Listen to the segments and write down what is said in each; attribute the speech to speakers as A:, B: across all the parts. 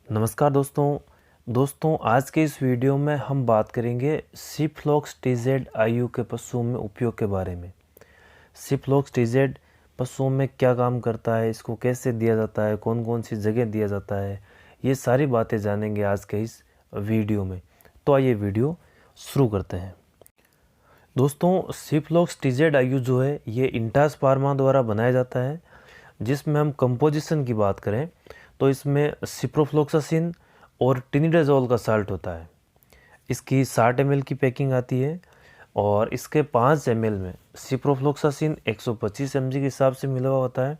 A: नमस्कार दोस्तों आज के इस वीडियो में हम बात करेंगे सिफ्लॉक्स टीजेड आयु के पशुओं में उपयोग के बारे में। सिफ्लॉक्स टीजेड पशुओं में क्या काम करता है, इसको कैसे दिया जाता है, कौन कौन सी जगह दिया जाता है, ये सारी बातें जानेंगे आज के इस वीडियो में। तो आइए वीडियो शुरू करते हैं। दोस्तों, सिफ्लॉक्स टीजेड आयु जो है ये इंटास फार्मा द्वारा बनाया जाता है। जिसमें हम कंपोजिशन की बात करें तो इसमें सिप्रोफ्लोक्सासिन और टिनिडाजोल का साल्ट होता है। इसकी 60 ml की पैकिंग आती है और इसके 5 ml में सिप्रोफ्लोक्सासिन 125 mg के हिसाब से मिला हुआ होता है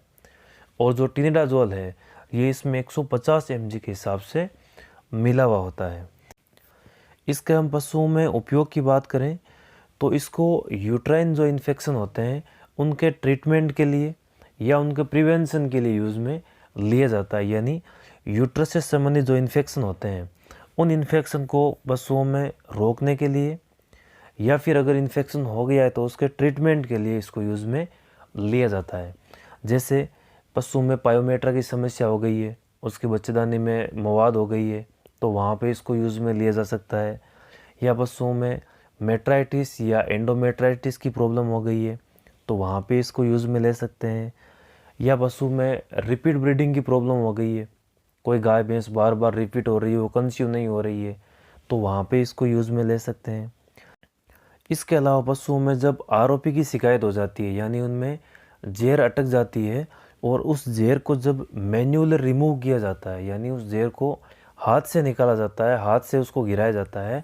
A: और जो टिनिडाजोल है ये इसमें 150 mg के हिसाब से मिला हुआ होता है। इसके हम पशुओं में उपयोग की बात करें तो इसको यूट्राइन जो इन्फेक्शन होते हैं उनके ट्रीटमेंट के लिए या उनके प्रिवेंशन के लिए यूज़ में लिया जाता है। यानी यूट्रस से संबंधित जो इन्फेक्शन होते हैं उन इन्फेक्शन को पशुओं में रोकने के लिए या फिर अगर इन्फेक्शन हो गया है तो उसके ट्रीटमेंट के लिए इसको यूज़ में लिया जाता है। जैसे पशु में पायोमेट्रा की समस्या हो गई है, उसके बच्चेदानी में मवाद हो गई है तो वहाँ पे इसको यूज़ में लिया जा सकता है। या पशुओं में मेट्राइटिस या एंडोमेट्राइटिस की प्रॉब्लम हो गई है तो वहाँ पे इसको यूज़ में ले सकते हैं। या पशु में रिपीट ब्रीडिंग की प्रॉब्लम हो गई है, कोई गाय भैंस बार बार रिपीट हो रही है, वो कंसीव नहीं हो रही है तो वहाँ पे इसको यूज़ में ले सकते हैं। इसके अलावा पशुओं में जब आरओपी की शिकायत हो जाती है यानी उनमें जेर अटक जाती है और उस जेर को जब मैन्युअली रिमूव किया जाता है यानी उस जेर को हाथ से निकाला जाता है, हाथ से उसको गिराया जाता है,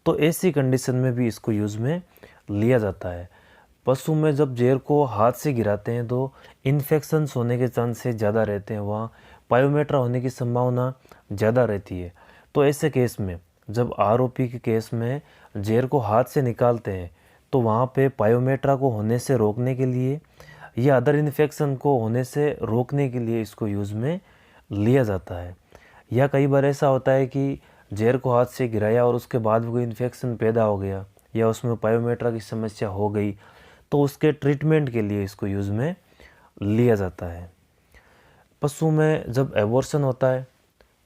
A: तो ऐसी कंडीशन में भी इसको यूज़ में लिया जाता है। पशु में जब जेर को हाथ से गिराते हैं तो इन्फेक्शंस होने के चांसेस ज़्यादा रहते हैं, वहाँ पायोमेट्रा होने की संभावना ज़्यादा रहती है। तो ऐसे केस में जब आरओपी के केस में जेर को हाथ से निकालते हैं तो वहाँ पे पायोमेट्रा को होने से रोकने के लिए या अदर इन्फेक्शन को होने से रोकने के लिए इसको यूज़ में लिया जाता है। या कई बार ऐसा होता है कि जेर को हाथ से गिराया और उसके बाद कोई इन्फेक्शन पैदा हो गया या उसमें पायोमेट्रा की समस्या हो गई तो उसके ट्रीटमेंट के लिए इसको यूज़ में लिया जाता है। पशु में जब एबॉर्शन होता है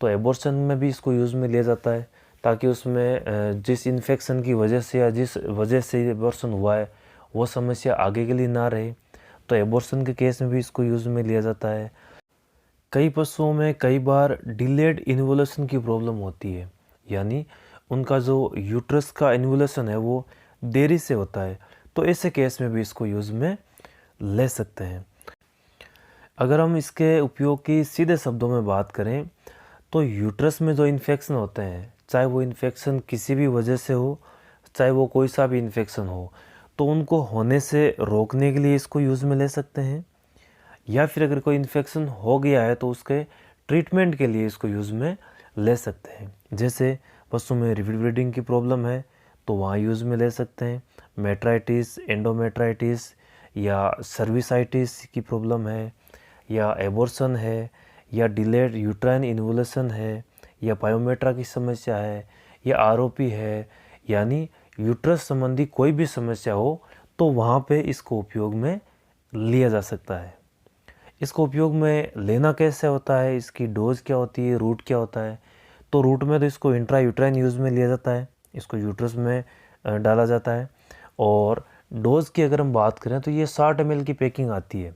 A: तो एबॉर्शन में भी इसको यूज़ में लिया जाता है ताकि उसमें जिस इन्फेक्शन की वजह से या जिस वजह से एबॉर्शन हुआ है वो समस्या आगे के लिए ना रहे, तो एबॉर्शन के केस में भी इसको यूज़ में लिया जाता है। कई पशुओं में कई बार डिलेड इन्वोल्यूशन की प्रॉब्लम होती है यानी उनका जो यूट्रस का इन्वोल्यूशन है वो देरी से होता है, तो ऐसे केस में भी इसको यूज़ में ले सकते हैं। अगर हम इसके उपयोग की सीधे शब्दों में बात करें तो यूट्रस में जो इन्फेक्शन होते हैं, चाहे वो इन्फेक्शन किसी भी वजह से हो, चाहे वो कोई सा भी इन्फेक्शन हो, तो उनको होने से रोकने के लिए इसको यूज़ में ले सकते हैं। या फिर अगर कोई इन्फेक्शन हो गया है तो उसके ट्रीटमेंट के लिए इसको यूज़ में ले सकते हैं। जैसे पशु में रिपीट ब्रीडिंग की प्रॉब्लम है तो वहाँ यूज़ में ले सकते हैं। मेट्राइटिस, एंडोमेट्राइटिस या सर्विसाइटिस की प्रॉब्लम है या एबॉर्शन है या डिलेड यूट्राइन इन्वोल्यूशन है या पायोमेट्रा की समस्या है या आरओपी है, यानी यूट्रस संबंधी कोई भी समस्या हो तो वहाँ पे इसको उपयोग में लिया जा सकता है। इसको उपयोग में लेना कैसे होता है, इसकी डोज क्या होती है, रूट क्या होता है, तो रूट में तो इसको इंट्रा यूट्राइन यूज़ में लिया जाता है, इसको यूट्रस में डाला जाता है। और डोज की अगर हम बात करें तो ये 60 ml की पैकिंग आती है।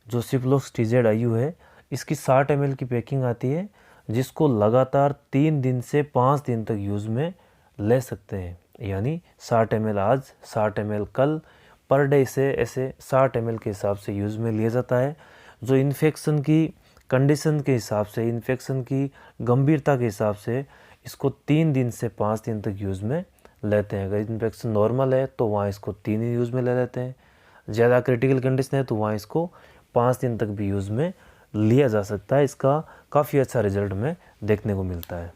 A: जो सिफ्लॉक्स टीजेड आयु है इसकी 60 ml की पैकिंग आती है जिसको लगातार 3 दिन से 5 दिन तक यूज़ में ले सकते हैं। यानी 60 ml आज, 60 ml कल, पर डे से ऐसे 60 ml के हिसाब से यूज़ में लिया जाता है। जो इन्फेक्शन की कंडीशन के हिसाब से, इन्फेक्शन की गंभीरता के हिसाब से इसको 3 दिन से 5 दिन तक यूज़ में लेते हैं। अगर इन्फेक्शन नॉर्मल है तो वहाँ इसको 3 दिन यूज़ में ले लेते हैं, ज़्यादा क्रिटिकल कंडीशन है तो वहाँ इसको 5 दिन तक भी यूज़ में लिया जा सकता है। इसका काफ़ी अच्छा रिजल्ट में देखने को मिलता है।